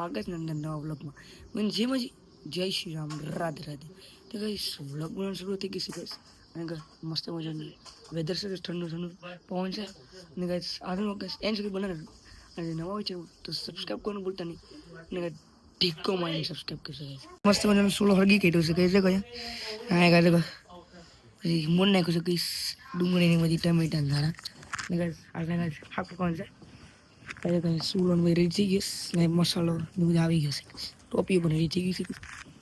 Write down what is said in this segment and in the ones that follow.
સ્વાગત છે નવા વ્લોગમાં. મને જેમ જ જય શ્રી રામ, રાધે રાધે. તો ગાઈસ વ્લોગ બનાવવાનું શરૂ થઈ ગઈ છે ગાઈસ. અને મસ્ત મજાનું વેધર છે, ઠંડુ ઠંડુ પવન છે. અને ગાઈસ આજનો ગાઈસ એન્ડ સુધી બનાવે. અને નવા હોય છે તો સબસ્ક્રાઈબ કરવાનું ભૂલતા નહીં. અને ઢીકો મારીને સબસ્ક્રાઈબ કરજો ગાઈસ. મસ્ત મજાનું સોલો હળગી કાઢ્યું છે ગાઈસ. કયા હા ગાઈસ પછી મોન નાખ્યું છે ગાઈસ, ડુંગળીની બધી ટમેટા ધાણા. અને ગાઈસ આજના ગાઈસ શાક પકવાનું છે. કઈ કઈ સુલન રેડી થઈ ગયું ને મસાલો બધું આવી ગયો છે. ટોપી પણ રેડી થઈ ગઈ છે.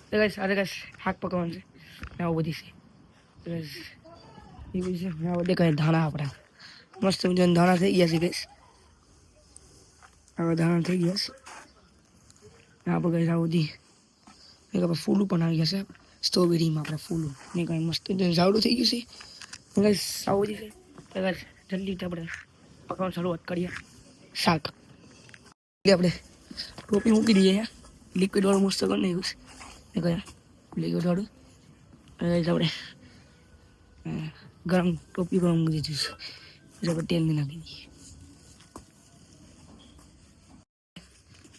તો ગાઈસ આજે ગાઈસ શાક પકવાનું છે. આવું બધી છે. ગાઈસ એ બધી છે. આ બધે કઈ ધાણા આપણા મસ્ત મજાના ધાણા થઈ ગયા છે ગાઈસ. આવા ધાણા થઈ ગયા છે. આ બધી ગાઈસ આ બધી એક આપણે ફૂલું પણ આવી ગયા છે. સ્ટ્રોબેરીમાં આપણે ફૂલું ને કઈ મસ્ત ઝાડું થઈ ગયું છે. ગાઈસ આવું બધી છે. તો ગાઈસ જલ્દી આપણે પકવાનું શરૂઆત કરીએ. શાક આપણે ટોપી મૂકી દઈએ. લિક્વિડ વાળું મસ્ત કરી નાખ્યું છે. કયા લિક્વિડ વાળું આપણે ગરમ ટોપી ગરમ મૂકી દીધું છે. આપણે તેલ નાખી દઈએ.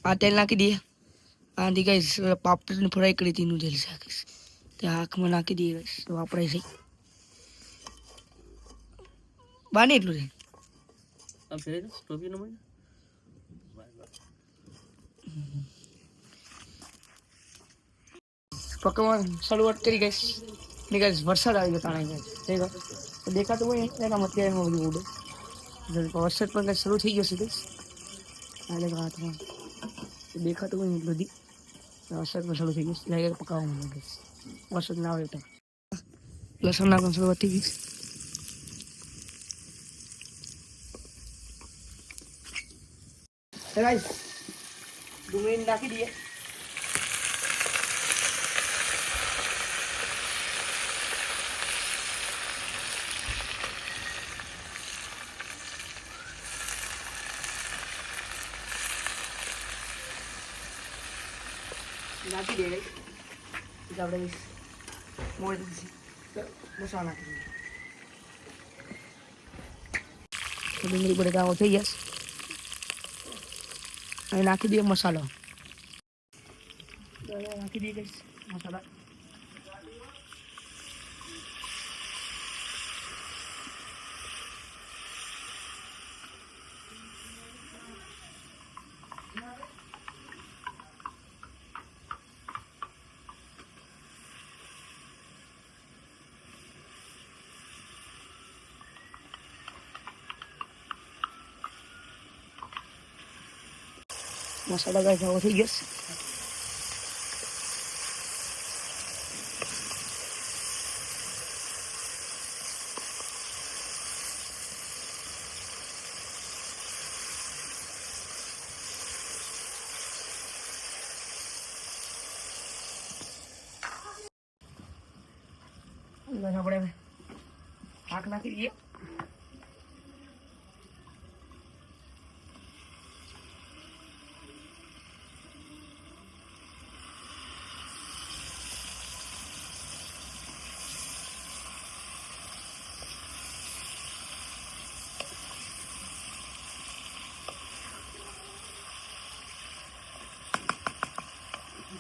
આ તેલ નાખી દઈએ. આથી ગાઈસ પાપડની ફ્રાય કરી હતી એનું તેલ શાકીશ તે આંખમાં નાખી દઈએ ગાઈસ. તો વાપરાય છે બાને એટલું છે. પકવવાનું શરૂઆત કરી ગઈશ ને ગાઈસ વરસાદ આવી ગયો તાણે ગાઈસ દેખાતું હોય એના મત એમાં બધું ઉડે. વરસાદ પણ ગાઈસ શરૂ થઈ ગયો છે ગાઈસ. એટલે હાથમાં દેખાતું હોય એટલું બધી વરસાદ પણ શરૂ થઈ ગયો. લાગે પકાવવાનું ગાઈસ વરસાદ ના આવે તો લસણ નાખવાનું શરૂઆત થઈ ગઈ. ગાઈસ ડુંગળી નાખી દઈએ. નાખી દે ગાઈસ. આપણે મોડ મસાલા નાખી દઈએ. ડુંગળી બટેટાઓ થઈ ગયા. અને નાખી દઈએ મસાલો. નાખી દઈએ ગાઈસ મસાલા. મસાલા ગાઈસ આવો થઈ ગયો. આપણે શાક નાખી દઈએ.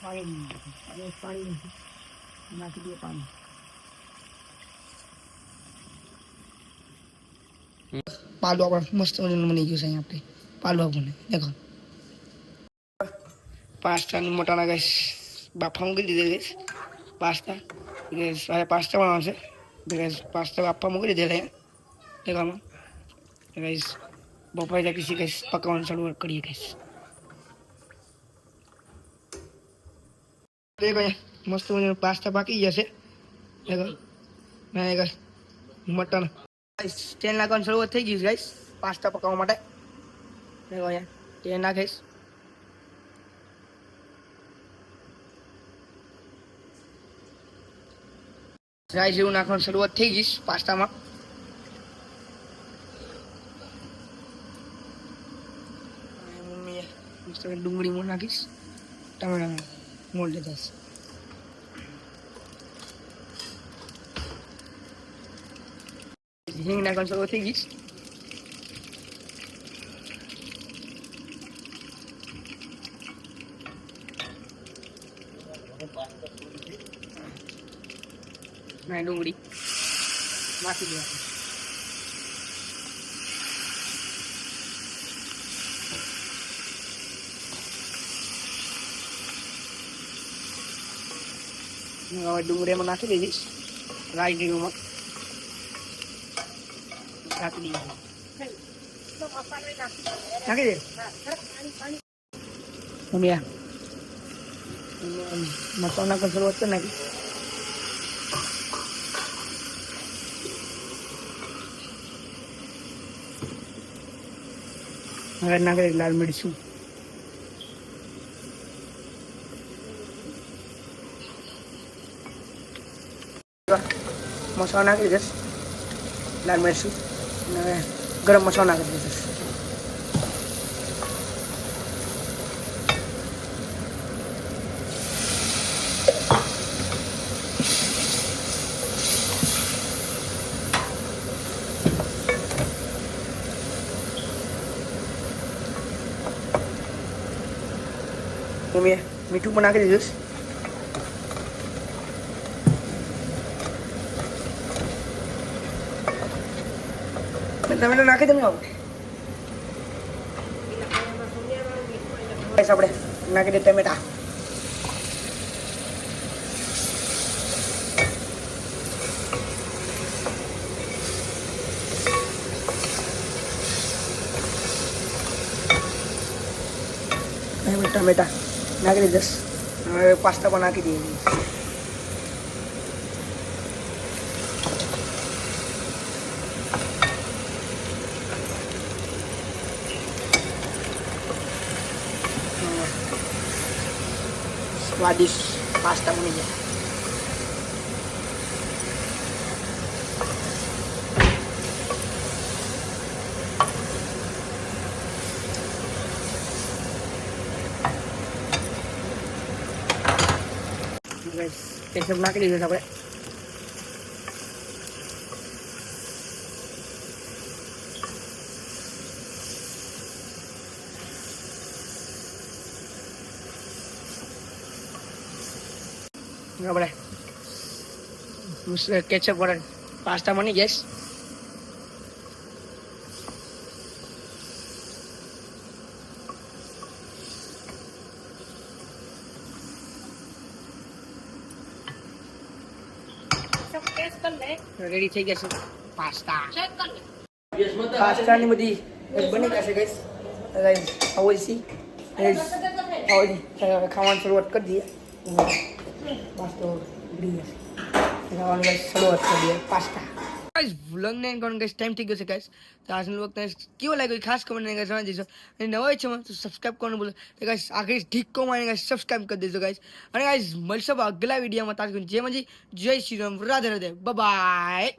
પાણી નાખી દઈએ. પાણી પાલો આપણે મસ્ત મજાનું બની ગયું છે. અહીંયા આપણે પાલો આપણને દેખો પાસ્તાની મોટાના ગાઈસ બાફા મૂકી દીધે ગાઈસ. પાસ્તા પાસ્તા બનાવશે ગાઈસ. પાસ્તા બાફા મૂકી દીધેલા દેખામાં ગાઈસ. બફાઈ જાય કિસી ગાઈસ પકાવવાનું શરૂઆત કરીએ ગાઈસ. મસ્ત મજાનું પાસ્તા પાકી જશે. મટન તેલ નાખવાની શરૂઆત થઈ ગઈ ગાઈસ. પાસ્તા પકાવવા માટે તેલ નાખીશ. રાઈ જેવું નાખવાની શરૂઆત થઈ ગઈ પાસ્તામાં. ડુંગળી મોડ નાખીશ. ટમેટા મોડ લીધા. હિંગ નાખવાનું શરૂ થઈ ગઈ. ના ડુંગળી નાખી દેવાની. હવે ડુંગળી એમાં નાખી દઈશ. રાઈ જીરુંમાં નાખી દઈએ. નાખી દે મમ્મી. મસાલો નાખવાની શરૂઆત કરી નાખી. હવે નાખી લાલ મરચું. મસાલો નાખી દઈશ. લાલ મરચું અને ગરમ મસાલો નાખી દઈશ. મમ્મીએ મીઠું પણ નાખી દીધું. ટમેટો નાખી દઉં આપણે નાખી દે ટમેટા. ટમેટા નાખી દીધા. હવે પાસ્તા પણ નાખી દઈએ. સ્વાદિષ્ટ પાસ્તા બની જાય. કેચઅપ નાખી દીધું આપણે. આપણે કેચઅપ વાળા પાસ્તા બની જાય. રેડી થઈ ગયા છે પાસ્તા. પાસ્તાની બધી બની ગયા છે ગાઈસ. ખાવાની શરૂઆત કરી દઈએ. પાસ્તો ઉડી જશે. ખાવાનું ગાઈસ શરૂઆત કરી દઈએ પાસ્તા. ગાઈસ વ્લોગને એન્ડ કરવાનો ગાઈસ ટાઈમ થઈ ગયો છે ગાઈસ. તો આજનો વ્લોગ તમને કેવો લાગ્યો ખાસ કમેન્ટ ગાઈસ જણાવી દેજો. અને નવા છે તો સબસ્ક્રાઇબ કરવાનું ભૂલો. તો ગાઈસ આખરી ઢીકો મારીને ગાઈસ સબસ્ક્રાઇબ કરી દેજો ગાઈસ. અને ગાઈસ મળશે આગલા વિડીયોમાં. તાજ જે મજી જય શ્રી રામ. રાધે રાધે. Bye by.